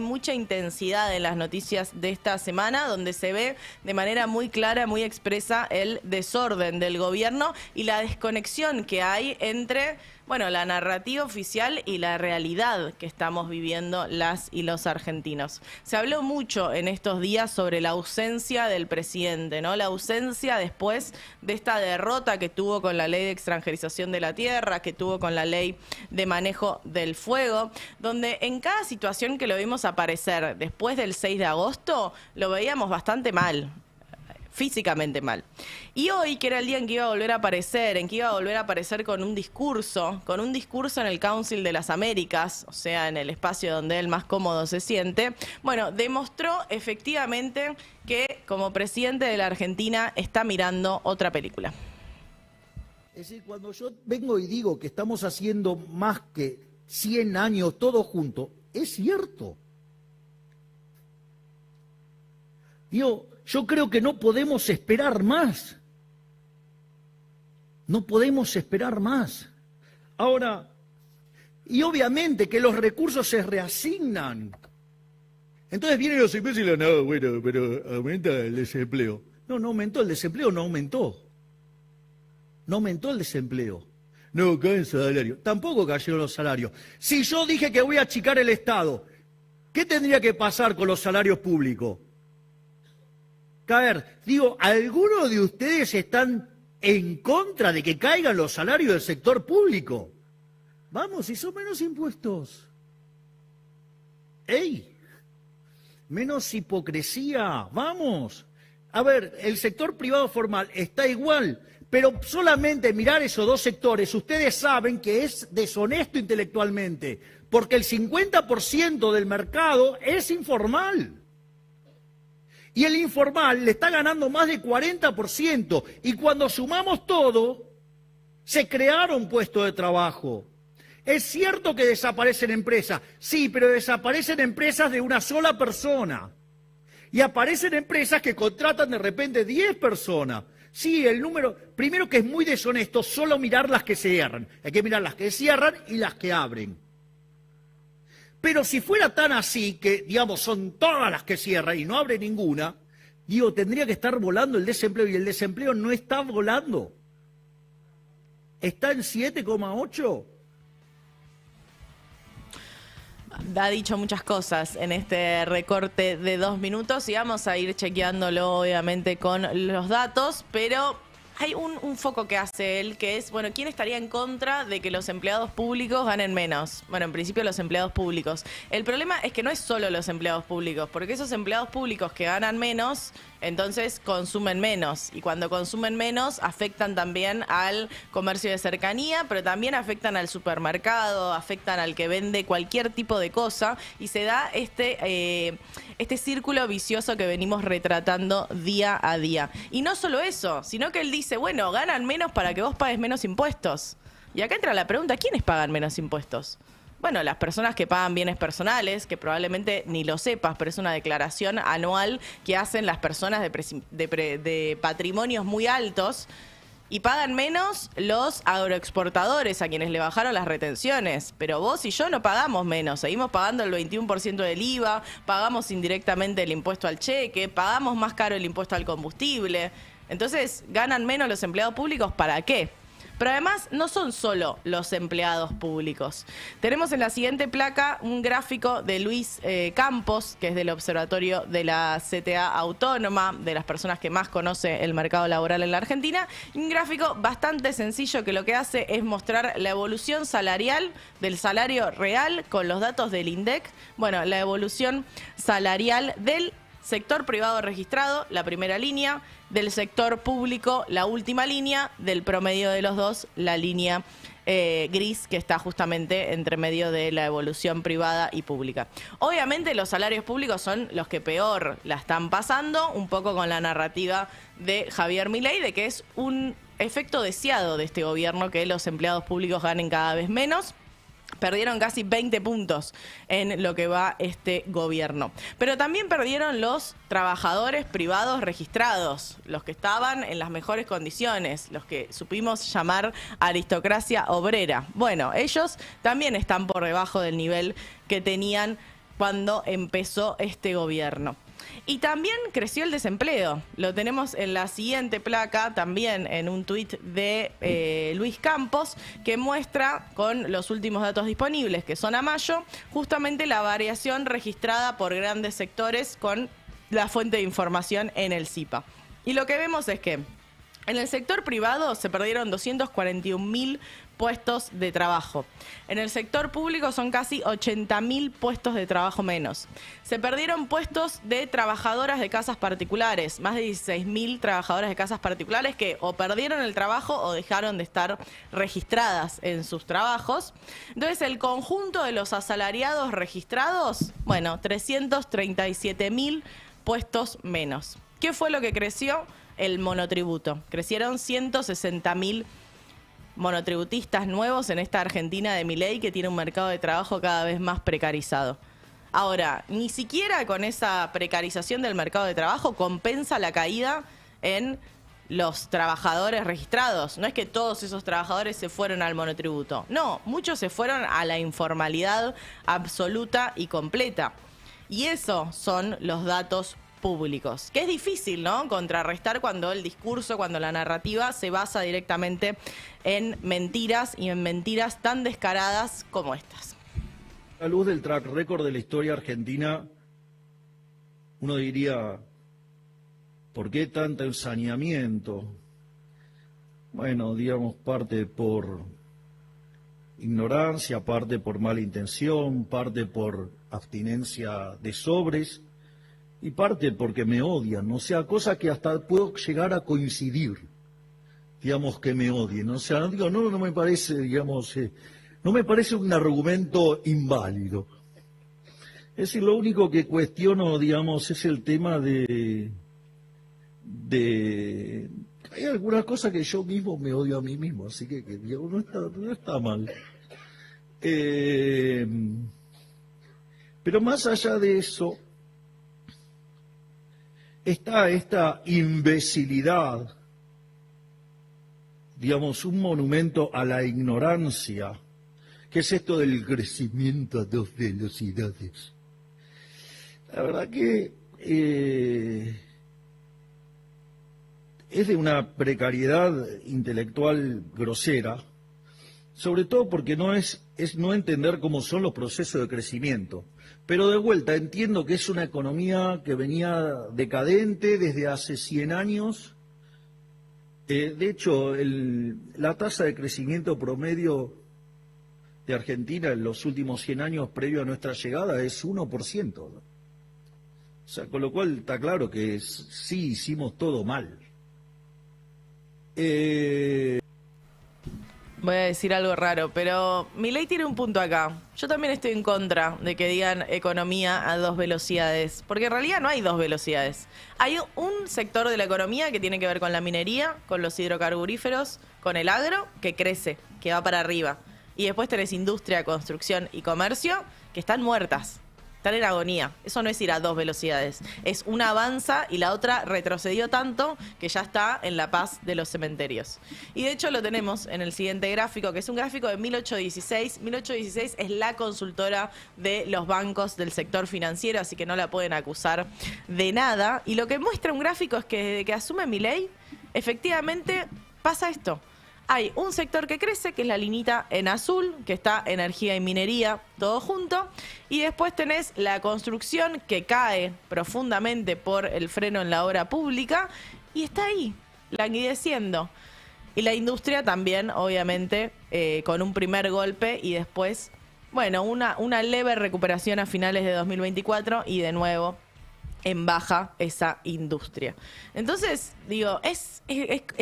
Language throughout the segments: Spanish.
mucha intensidad en las noticias de esta semana, donde se ve de manera muy clara, muy expresa el desorden del gobierno y la desconexión que hay entre, bueno, la narrativa oficial y la realidad que estamos viviendo las y los argentinos. Se habló mucho en estos días sobre la ausencia del presidente, ¿no? La ausencia después de esta derrota que tuvo con la ley de extranjerización de la tierra, que tuvo con la ley de manejo del fuego, donde en cada situación que lo vimos aparecer después del 6 de agosto, lo veíamos bastante mal, físicamente mal. Y hoy, que era el día en que iba a volver a aparecer, con un discurso en el Council de las Américas, o sea, en el espacio donde él más cómodo se siente, bueno, demostró efectivamente que como presidente de la Argentina está mirando otra película. Es decir, cuando yo vengo y digo que estamos haciendo más que 100 años todos juntos, es cierto. Yo creo que no podemos esperar más. No podemos esperar más. Ahora, y obviamente que los recursos se reasignan. Entonces vienen los empresarios y dicen, no, bueno, pero aumenta el desempleo. No aumentó el desempleo, no aumentó. No aumentó el desempleo. No cae el salario. Tampoco cayeron los salarios. Si yo dije que voy a achicar el Estado, ¿qué tendría que pasar con los salarios públicos? Caer. Digo, ¿algunos de ustedes están en contra de que caigan los salarios del sector público? Vamos, si son menos impuestos. ¡Ey! Menos hipocresía, vamos. A ver, el sector privado formal está igual, pero solamente mirar esos dos sectores, ustedes saben que es deshonesto intelectualmente, porque el 50% del mercado es informal. Y el informal le está ganando más de 40%. Y cuando sumamos todo, se crearon puestos de trabajo. Es cierto que desaparecen empresas, sí, pero desaparecen empresas de una sola persona. Y aparecen empresas que contratan de repente 10 personas. Sí, el número, primero que es muy deshonesto solo mirar las que cierran. Hay que mirar las que cierran y las que abren. Pero si fuera tan así, que digamos son todas las que cierran y no abre ninguna, digo, tendría que estar volando el desempleo y el desempleo no está volando. Está en 7,8. Ha dicho muchas cosas en este recorte de 2 minutos y vamos a ir chequeándolo obviamente con los datos, pero hay un foco que hace él, que es, bueno, ¿quién estaría en contra de que los empleados públicos ganen menos? Bueno, en principio los empleados públicos. El problema es que no es solo los empleados públicos, porque esos empleados públicos que ganan menos, entonces consumen menos. Y cuando consumen menos, afectan también al comercio de cercanía, pero también afectan al supermercado, afectan al que vende cualquier tipo de cosa. Y se da este círculo vicioso que venimos retratando día a día. Y no solo eso, sino que él dice, bueno, ganan menos para que vos pagues menos impuestos. Y acá entra la pregunta, ¿quiénes pagan menos impuestos? Bueno, las personas que pagan bienes personales, que probablemente ni lo sepas, pero es una declaración anual que hacen las personas de patrimonios muy altos. Y pagan menos los agroexportadores, a quienes le bajaron las retenciones. Pero vos y yo no pagamos menos. Seguimos pagando el 21% del IVA, pagamos indirectamente el impuesto al cheque, pagamos más caro el impuesto al combustible. Entonces, ¿ganan menos los empleados públicos? ¿Para qué? Pero además no son solo los empleados públicos. Tenemos en la siguiente placa un gráfico de Luis Campos, que es del Observatorio de la CTA Autónoma, de las personas que más conoce el mercado laboral en la Argentina. Y un gráfico bastante sencillo que lo que hace es mostrar la evolución salarial del salario real con los datos del INDEC. Bueno, la evolución salarial del sector privado registrado, la primera línea, del sector público, la última línea, del promedio de los dos, la línea gris, que está justamente entre medio de la evolución privada y pública. Obviamente los salarios públicos son los que peor la están pasando, un poco con la narrativa de Javier Milei, de que es un efecto deseado de este gobierno que los empleados públicos ganen cada vez menos. Perdieron casi 20 puntos en lo que va este gobierno. Pero también perdieron los trabajadores privados registrados, los que estaban en las mejores condiciones, los que supimos llamar aristocracia obrera. Bueno, ellos también están por debajo del nivel que tenían cuando empezó este gobierno. Y también creció el desempleo. Lo tenemos en la siguiente placa, también en un tuit de Luis Campos, que muestra con los últimos datos disponibles, que son a mayo, justamente la variación registrada por grandes sectores con la fuente de información en el CIPA. Y lo que vemos es que en el sector privado se perdieron 241.000 puestos de trabajo. En el sector público son casi 80.000 puestos de trabajo menos. Se perdieron puestos de trabajadoras de casas particulares, más de 16.000 trabajadoras de casas particulares que o perdieron el trabajo o dejaron de estar registradas en sus trabajos. Entonces, el conjunto de los asalariados registrados, bueno, 337.000 puestos menos. ¿Qué fue lo que creció? El monotributo. Crecieron 160.000 monotributistas nuevos en esta Argentina de Milei, que tiene un mercado de trabajo cada vez más precarizado. Ahora, ni siquiera con esa precarización del mercado de trabajo compensa la caída en los trabajadores registrados. No es que todos esos trabajadores se fueron al monotributo. No, muchos se fueron a la informalidad absoluta y completa. Y esos son los datos públicos, que es difícil, ¿no?, contrarrestar cuando el discurso, cuando la narrativa se basa directamente en mentiras y en mentiras tan descaradas como estas. A la luz del track record de la historia argentina, uno diría, ¿por qué tanto ensañamiento? Bueno, digamos, parte por ignorancia, parte por mala intención, parte por abstinencia de sobres, y parte porque me odian, o sea, cosa que hasta puedo llegar a coincidir, digamos, que me odien, o sea, digo, no me parece, digamos, no me parece un argumento inválido. Es decir, lo único que cuestiono, digamos, es el tema de hay algunas cosas que yo mismo me odio a mí mismo, así que digamos, no está mal. Pero más allá de eso, está esta imbecilidad, digamos, un monumento a la ignorancia, que es esto del crecimiento a 2 velocidades. La verdad que es de una precariedad intelectual grosera, sobre todo porque es no entender cómo son los procesos de crecimiento. Pero de vuelta, entiendo que es una economía que venía decadente desde hace 100 años. De hecho, la tasa de crecimiento promedio de Argentina en los últimos 100 años previo a nuestra llegada es 1%. ¿No? O sea, con lo cual está claro que sí hicimos todo mal. Voy a decir algo raro, pero Milei tiene un punto acá. Yo también estoy en contra de que digan economía a 2 velocidades, porque en realidad no hay 2 velocidades. Hay un sector de la economía que tiene que ver con la minería, con los hidrocarburíferos, con el agro, que crece, que va para arriba. Y después tenés industria, construcción y comercio, que están muertas. Están en agonía. Eso no es ir a 2 velocidades. Es una avanza y la otra retrocedió tanto que ya está en la paz de los cementerios. Y de hecho lo tenemos en el siguiente gráfico, que es un gráfico de 1816. 1816 es la consultora de los bancos del sector financiero, así que no la pueden acusar de nada. Y lo que muestra un gráfico es que desde que asume Milei, efectivamente pasa esto. Hay un sector que crece, que es la linita en azul, que está energía y minería, todo junto. Y después tenés la construcción, que cae profundamente por el freno en la obra pública. Y está ahí, languideciendo. Y la industria también, obviamente, con un primer golpe y después, bueno, una leve recuperación a finales de 2024 y de nuevo en baja esa industria. Entonces, digo, es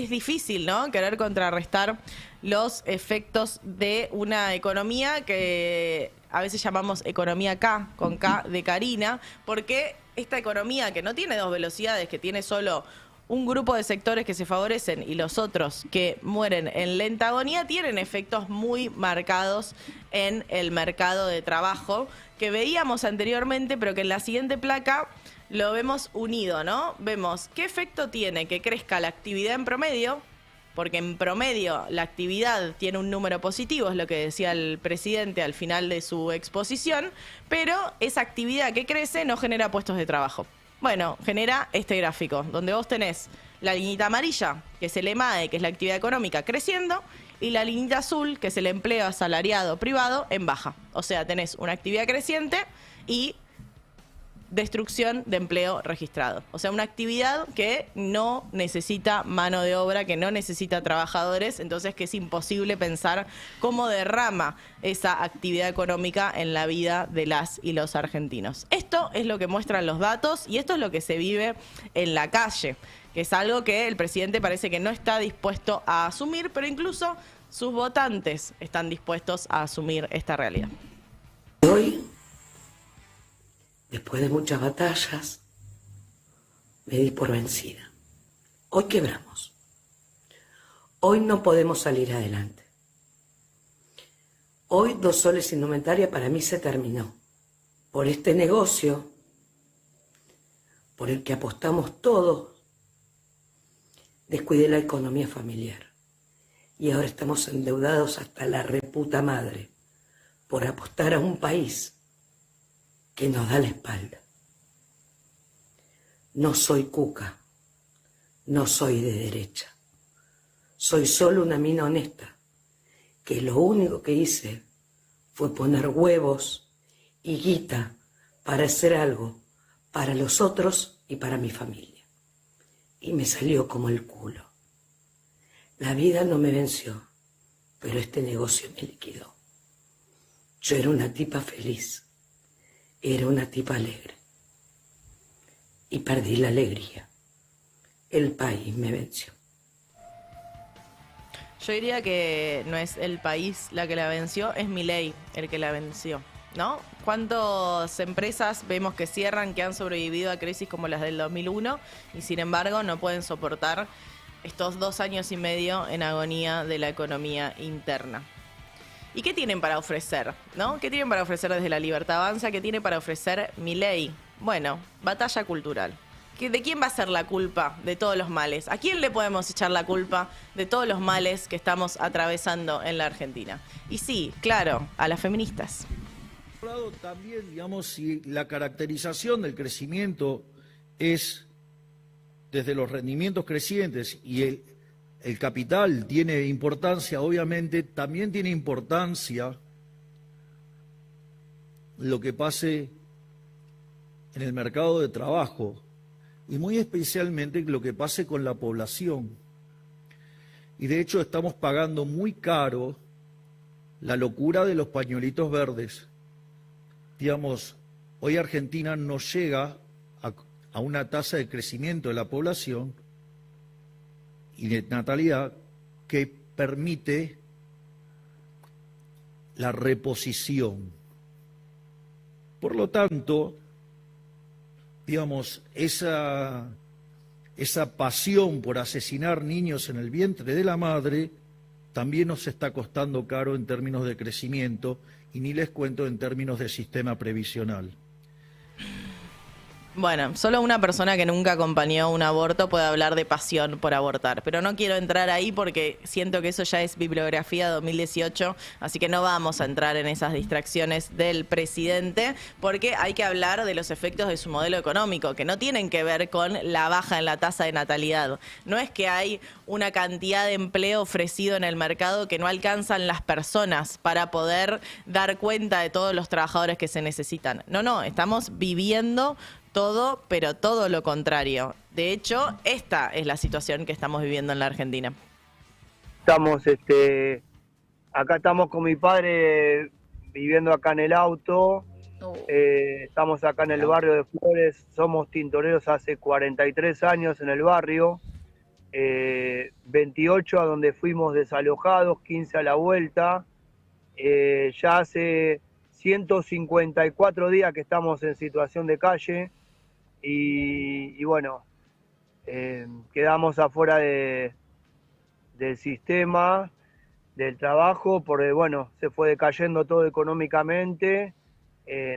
difícil, ¿no?, querer contrarrestar los efectos de una economía que a veces llamamos economía K, con K de Karina, porque esta economía que no tiene 2 velocidades, que tiene solo un grupo de sectores que se favorecen y los otros que mueren en lenta agonía, tienen efectos muy marcados en el mercado de trabajo que veíamos anteriormente, pero que en la siguiente placa lo vemos unido, ¿no? Vemos qué efecto tiene que crezca la actividad en promedio, porque en promedio la actividad tiene un número positivo, es lo que decía el presidente al final de su exposición, pero esa actividad que crece no genera puestos de trabajo. Bueno, genera este gráfico, donde vos tenés la liñita amarilla, que es el EMAE, que es la actividad económica, creciendo, y la liñita azul, que es el empleo asalariado privado, en baja. O sea, tenés una actividad creciente y destrucción de empleo registrado. O sea, una actividad que no necesita mano de obra, que no necesita trabajadores, entonces que es imposible pensar cómo derrama esa actividad económica en la vida de las y los argentinos. Esto es lo que muestran los datos y esto es lo que se vive en la calle, que es algo que el presidente parece que no está dispuesto a asumir, pero incluso sus votantes están dispuestos a asumir esta realidad. Hoy, después de muchas batallas, me di por vencida. Hoy quebramos. Hoy no podemos salir adelante. Hoy 2 soles sin indumentaria para mí se terminó. Por este negocio, por el que apostamos todos, descuidé la economía familiar. Y ahora estamos endeudados hasta la reputa madre por apostar a un país que nos da la espalda. No soy cuca, no soy de derecha. Soy solo una mina honesta, que lo único que hice fue poner huevos y guita para hacer algo para los otros y para mi familia. Y me salió como el culo. La vida no me venció, pero este negocio me liquidó. Yo era una tipa feliz. Era una tipa alegre y perdí la alegría. El país me venció. Yo diría que no es el país la que la venció, es Milei el que la venció, ¿no? ¿Cuántas empresas vemos que cierran, que han sobrevivido a crisis como las del 2001 y sin embargo no pueden soportar estos 2 años y medio en agonía de la economía interna? ¿Y qué tienen para ofrecer, no? ¿Qué tienen para ofrecer desde La Libertad Avanza? ¿Qué tiene para ofrecer Milei? Bueno, batalla cultural. ¿De quién va a ser la culpa de todos los males? ¿A quién le podemos echar la culpa de todos los males que estamos atravesando en la Argentina? Y sí, claro, a las feministas. Por otro lado, también, digamos, si la caracterización del crecimiento es desde los rendimientos crecientes y el capital tiene importancia, obviamente también tiene importancia lo que pase en el mercado de trabajo y muy especialmente lo que pase con la población. Y de hecho estamos pagando muy caro la locura de los pañuelitos verdes. Digamos, hoy Argentina no llega a una tasa de crecimiento de la población y de natalidad que permite la reposición. Por lo tanto, digamos, esa pasión por asesinar niños en el vientre de la madre también nos está costando caro en términos de crecimiento y ni les cuento en términos de sistema previsional. Bueno, solo una persona que nunca acompañó un aborto puede hablar de pasión por abortar, pero no quiero entrar ahí porque siento que eso ya es bibliografía 2018, así que no vamos a entrar en esas distracciones del presidente porque hay que hablar de los efectos de su modelo económico, que no tienen que ver con la baja en la tasa de natalidad. No es que hay una cantidad de empleo ofrecido en el mercado que no alcanzan las personas para poder dar cuenta de todos los trabajadores que se necesitan. No, estamos viviendo todo, pero todo lo contrario. De hecho, esta es la situación que estamos viviendo en la Argentina. Acá estamos con mi padre viviendo acá en el auto. Estamos acá en el barrio de Flores, somos tintoreros hace 43 años en el barrio, 28 a donde fuimos desalojados, 15 a la vuelta. Ya hace 154 días que estamos en situación de calle y bueno, quedamos afuera del sistema, del trabajo, porque bueno, se fue decayendo todo económicamente,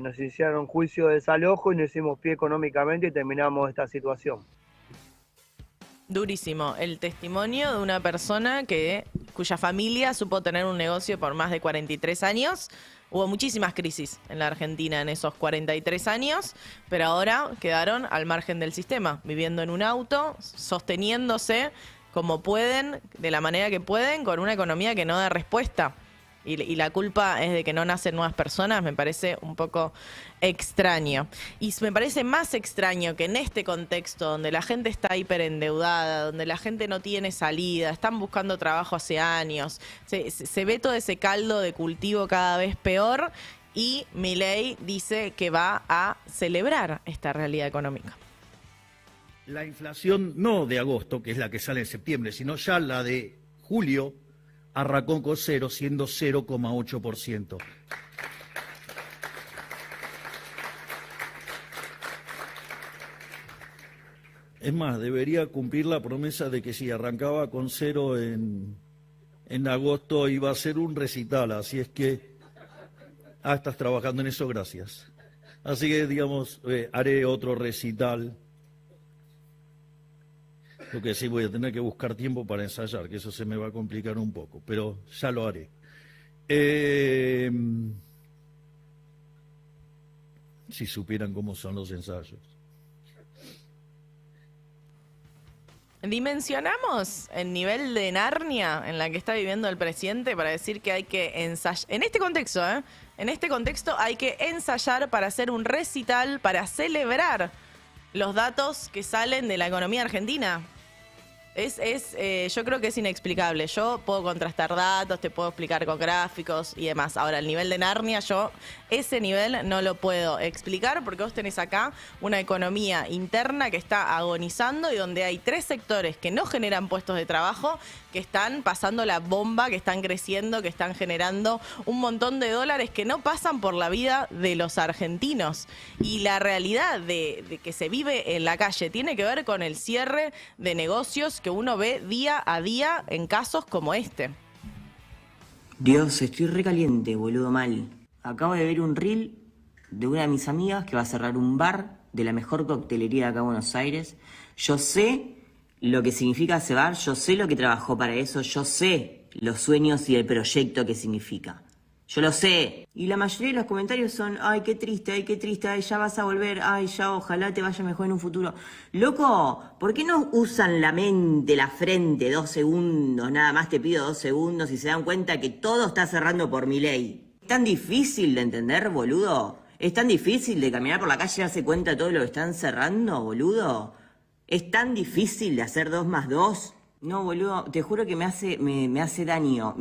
nos hicieron juicio de desalojo y nos hicimos pie económicamente y terminamos esta situación. Durísimo. El testimonio de una persona cuya familia supo tener un negocio por más de 43 años. Hubo muchísimas crisis en la Argentina en esos 43 años, pero ahora quedaron al margen del sistema, viviendo en un auto, sosteniéndose como pueden, de la manera que pueden, con una economía que no da respuesta. Y la culpa es de que no nacen nuevas personas, me parece un poco extraño. Y me parece más extraño que en este contexto donde la gente está hiperendeudada, donde la gente no tiene salida, están buscando trabajo hace años, se ve todo ese caldo de cultivo cada vez peor y Milei dice que va a celebrar esta realidad económica. La inflación no de agosto, que es la que sale en septiembre, sino ya la de julio, arrancó con cero, siendo 0,8%. Es más, debería cumplir la promesa de que si arrancaba con cero en agosto iba a ser un recital, así es que... estás trabajando en eso, gracias. Así que, digamos, haré otro recital. Lo que sí, voy a tener que buscar tiempo para ensayar, que eso se me va a complicar un poco, pero ya lo haré. Si supieran cómo son los ensayos. Dimensionamos el nivel de Narnia en la que está viviendo el presidente para decir que hay que ensayar. En este contexto, en este contexto hay que ensayar para hacer un recital, para celebrar los datos que salen de la economía argentina. Yo creo que es inexplicable. Yo puedo contrastar datos, te puedo explicar con gráficos y demás. Ahora, el nivel de Narnia, ese nivel no lo puedo explicar porque vos tenés acá una economía interna que está agonizando y donde hay 3 sectores que no generan puestos de trabajo, que están pasando la bomba, que están creciendo, que están generando un montón de dólares que no pasan por la vida de los argentinos. Y la realidad de que se vive en la calle tiene que ver con el cierre de negocios que uno ve día a día en casos como este. Dios, estoy recaliente, boludo, mal. Acabo de ver un reel de una de mis amigas que va a cerrar un bar de la mejor coctelería de acá en Buenos Aires. Yo sé lo que significa ese bar, yo sé lo que trabajó para eso, yo sé los sueños y el proyecto que significa. Yo lo sé. Y la mayoría de los comentarios son, ay, qué triste, ay, ya vas a volver, ay, ya ojalá te vaya mejor en un futuro. Loco, ¿por qué no usan la mente, la frente 2 segundos? Nada más te pido 2 segundos y se dan cuenta que todo está cerrando por Milei. ¿Es tan difícil de entender, boludo? ¿Es tan difícil de caminar por la calle y darse cuenta de todo lo que están cerrando, boludo? ¿Es tan difícil de hacer 2 más 2? No, boludo, te juro que me hace daño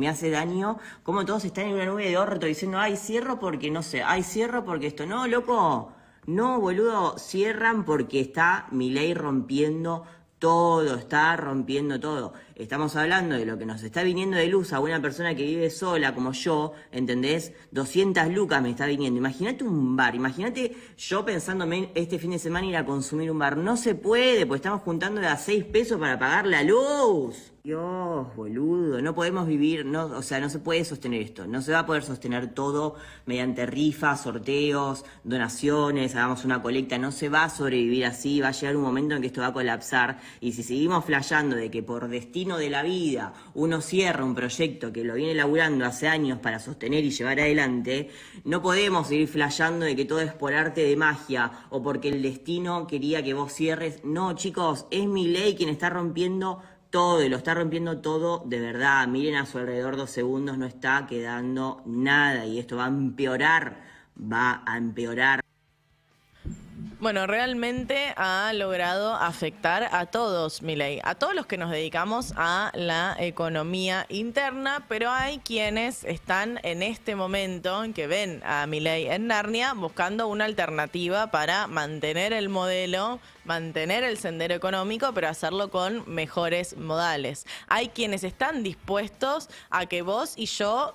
como todos están en una nube de orto diciendo, ay, cierro porque no sé, ay, cierro porque esto. No, loco, no, boludo, cierran porque está Milei rompiendo todo, está rompiendo todo. Estamos hablando de lo que nos está viniendo de luz a una persona que vive sola como yo, ¿entendés? 200 lucas me está viniendo. Imagínate un bar, imagínate yo pensándome este fin de semana ir a consumir un bar. No se puede, pues estamos juntando de a 6 pesos para pagar la luz. Dios, boludo, no podemos vivir, no se puede sostener esto. No se va a poder sostener todo mediante rifas, sorteos, donaciones, hagamos una colecta. No se va a sobrevivir así, va a llegar un momento en que esto va a colapsar. Y si seguimos flasheando de que por destino de la vida uno cierra un proyecto que lo viene laburando hace años para sostener y llevar adelante, no podemos seguir flasheando de que todo es por arte de magia o porque el destino quería que vos cierres. No, chicos, es Milei quien está rompiendo todo, y lo está rompiendo todo de verdad. Miren a su alrededor 2 segundos, no está quedando nada y esto va a empeorar, Bueno, realmente ha logrado afectar a todos, Milei, a todos los que nos dedicamos a la economía interna, pero hay quienes están en este momento en que ven a Milei en Narnia buscando una alternativa para mantener el modelo, mantener el sendero económico, pero hacerlo con mejores modales. Hay quienes están dispuestos a que vos y yo,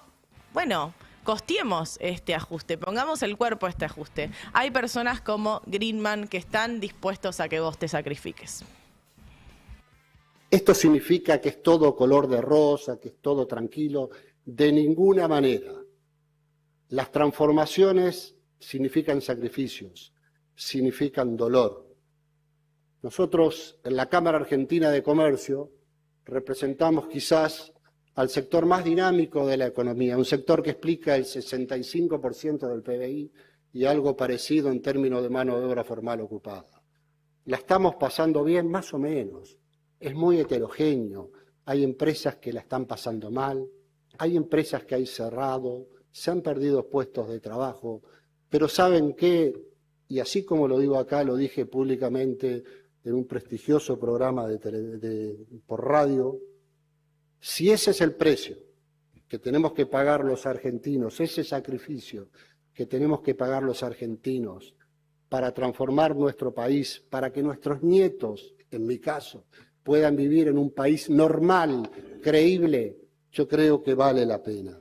costeemos este ajuste, pongamos el cuerpo a este ajuste. Hay personas como Greenman que están dispuestos a que vos te sacrifiques. ¿Esto significa que es todo color de rosa, que es todo tranquilo? De ninguna manera. Las transformaciones significan sacrificios, significan dolor. Nosotros en la Cámara Argentina de Comercio representamos quizás al sector más dinámico de la economía, un sector que explica el 65% del PBI y algo parecido en términos de mano de obra formal ocupada. La estamos pasando bien, más o menos. Es muy heterogéneo. Hay empresas que la están pasando mal, hay empresas que hay cerrado, se han perdido puestos de trabajo, pero ¿saben qué? Y así como lo digo acá, lo dije públicamente en un prestigioso programa por radio, si ese es el precio que tenemos que pagar los argentinos, ese sacrificio que tenemos que pagar los argentinos para transformar nuestro país, para que nuestros nietos, en mi caso, puedan vivir en un país normal, creíble, yo creo que vale la pena.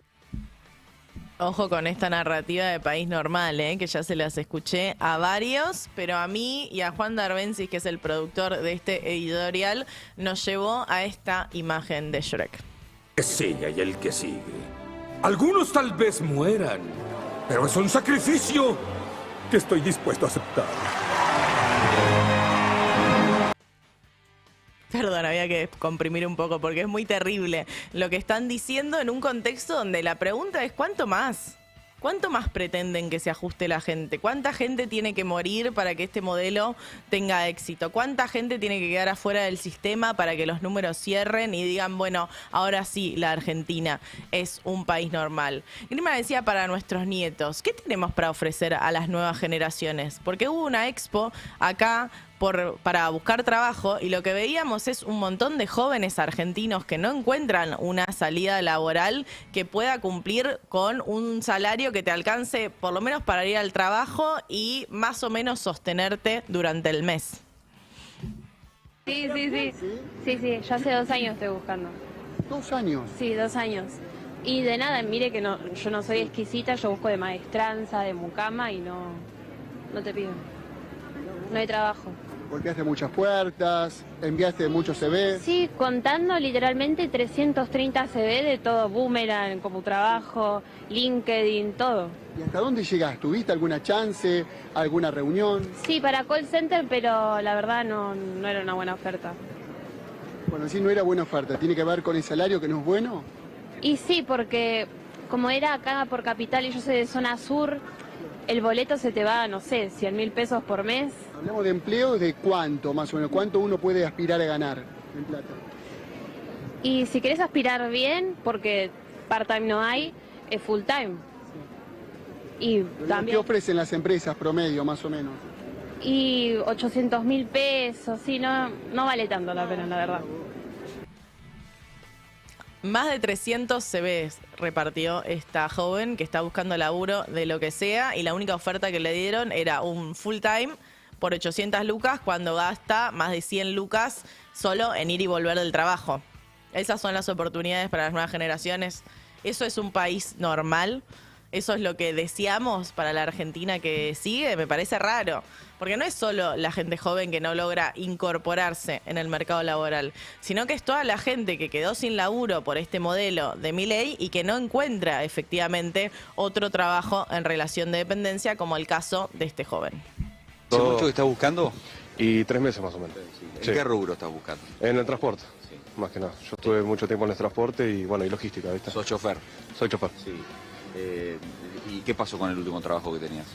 Ojo con esta narrativa de país normal, que ya se las escuché a varios, pero a mí y a Juan Darbensis, que es el productor de este editorial, nos llevó a esta imagen de Shrek. Es ella y el que sigue. Algunos tal vez mueran, pero es un sacrificio que estoy dispuesto a aceptar. Perdón, había que comprimir un poco porque es muy terrible lo que están diciendo en un contexto donde la pregunta es ¿cuánto más? ¿Cuánto más pretenden que se ajuste la gente? ¿Cuánta gente tiene que morir para que este modelo tenga éxito? ¿Cuánta gente tiene que quedar afuera del sistema para que los números cierren y digan, bueno, ahora sí, la Argentina es un país normal? Grima decía para nuestros nietos, ¿qué tenemos para ofrecer a las nuevas generaciones? Porque hubo una expo acá para buscar trabajo y lo que veíamos es un montón de jóvenes argentinos que no encuentran una salida laboral que pueda cumplir con un salario que te alcance por lo menos para ir al trabajo y más o menos sostenerte durante el mes. Sí, yo hace 2 años estoy buscando. ¿2 años? Sí, 2 años. Y de nada, mire que no, yo no soy exquisita, yo busco de maestranza, de mucama y no te pido. No hay trabajo. Golpeaste muchas puertas, enviaste muchos CV. Sí, contando literalmente 330 CV de todo, Boomerang, como trabajo, LinkedIn, todo. ¿Y hasta dónde llegaste? ¿Tuviste alguna chance, alguna reunión? Sí, para call center, pero la verdad no era una buena oferta. Bueno, sí, no era buena oferta. ¿Tiene que ver con el salario que no es bueno? Y sí, porque como era acá por Capital y yo soy de zona sur, el boleto se te va, no sé, 100.000 pesos por mes. Hablamos de empleo, ¿de cuánto más o menos? ¿Cuánto uno puede aspirar a ganar en plata? Y si querés aspirar bien, porque part-time no hay, es full-time. Y también... ¿Qué ofrecen las empresas promedio, más o menos? Y 800.000 pesos, sí, no vale tanto la pena, la verdad. Más de 300 CVs repartió esta joven que está buscando laburo de lo que sea y la única oferta que le dieron era un full time por 800 lucas cuando gasta más de 100 lucas solo en ir y volver del trabajo. Esas son las oportunidades para las nuevas generaciones. ¿Eso es un país normal? ¿Eso es lo que deseamos para la Argentina que sigue? Me parece raro. Porque no es solo la gente joven que no logra incorporarse en el mercado laboral, sino que es toda la gente que quedó sin laburo por este modelo de Milei y que no encuentra efectivamente otro trabajo en relación de dependencia, como el caso de este joven. ¿Hace mucho que estás buscando? Y 3 meses más o menos. ¿En Sí. qué rubro estás buscando? En el transporte, Sí. más que nada. Yo estuve mucho tiempo en el transporte y bueno, y logística, ¿viste? ¿Sos chofer? Soy chofer. Sí. ¿Y qué pasó con el último trabajo que tenías?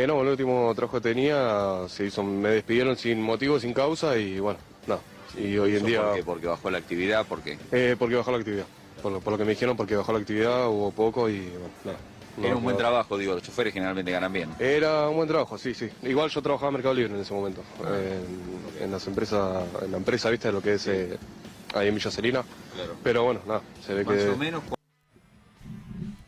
No, el último trabajo que tenía me despidieron sin motivo, sin causa y bueno, nada. Y hoy en día... ¿Por qué? ¿Porque bajó la actividad? ¿Por qué? Porque bajó la actividad. Por lo que me dijeron, porque bajó la actividad, hubo poco y bueno, nada. Era un buen no. trabajo, digo, los choferes generalmente ganan bien. Era un buen trabajo, sí. Igual yo trabajaba en Mercado Libre en ese momento. En las empresas, en la empresa, viste, lo que es ahí en Villa Serena. Claro. Pero bueno, nada, se ve Más que... o menos.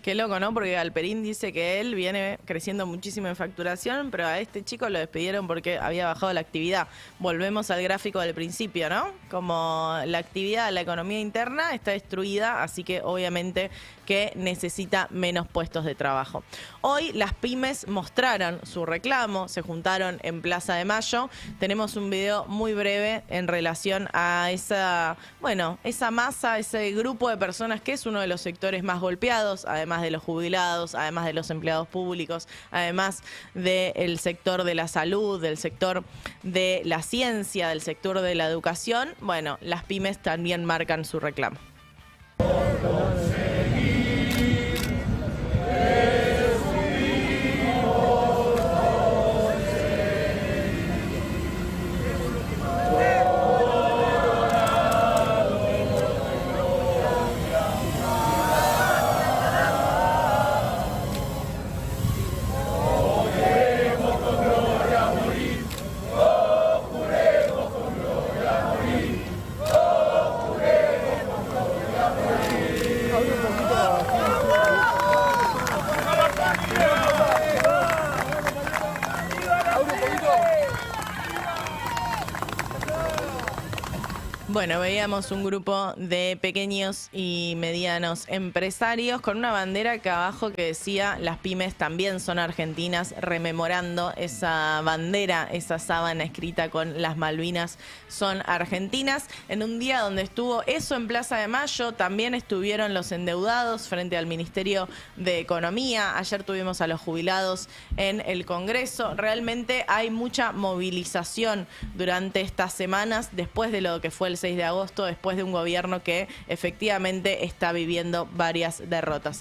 Qué loco, ¿no? Porque Galperín dice que él viene creciendo muchísimo en facturación, pero a este chico lo despidieron porque había bajado la actividad. Volvemos al gráfico del principio, ¿no? Como la actividad, la economía interna está destruida, así que obviamente que necesita menos puestos de trabajo. Hoy las pymes mostraron su reclamo, se juntaron en Plaza de Mayo. Tenemos un video muy breve en relación a esa masa, ese grupo de personas que es uno de los sectores más golpeados, además además de los jubilados, además de los empleados públicos, además del sector de la salud, del sector de la ciencia, del sector de la educación, bueno, las pymes también marcan su reclamo. Bueno, veíamos un grupo de pequeños y medianos empresarios con una bandera acá abajo que decía las pymes también son argentinas, rememorando esa bandera, esa sábana escrita con las Malvinas son argentinas. En un día donde estuvo eso en Plaza de Mayo, también estuvieron los endeudados frente al Ministerio de Economía. Ayer tuvimos a los jubilados en el Congreso. Realmente hay mucha movilización durante estas semanas después de lo que fue el 6 de agosto, después de un gobierno que efectivamente está viviendo varias derrotas.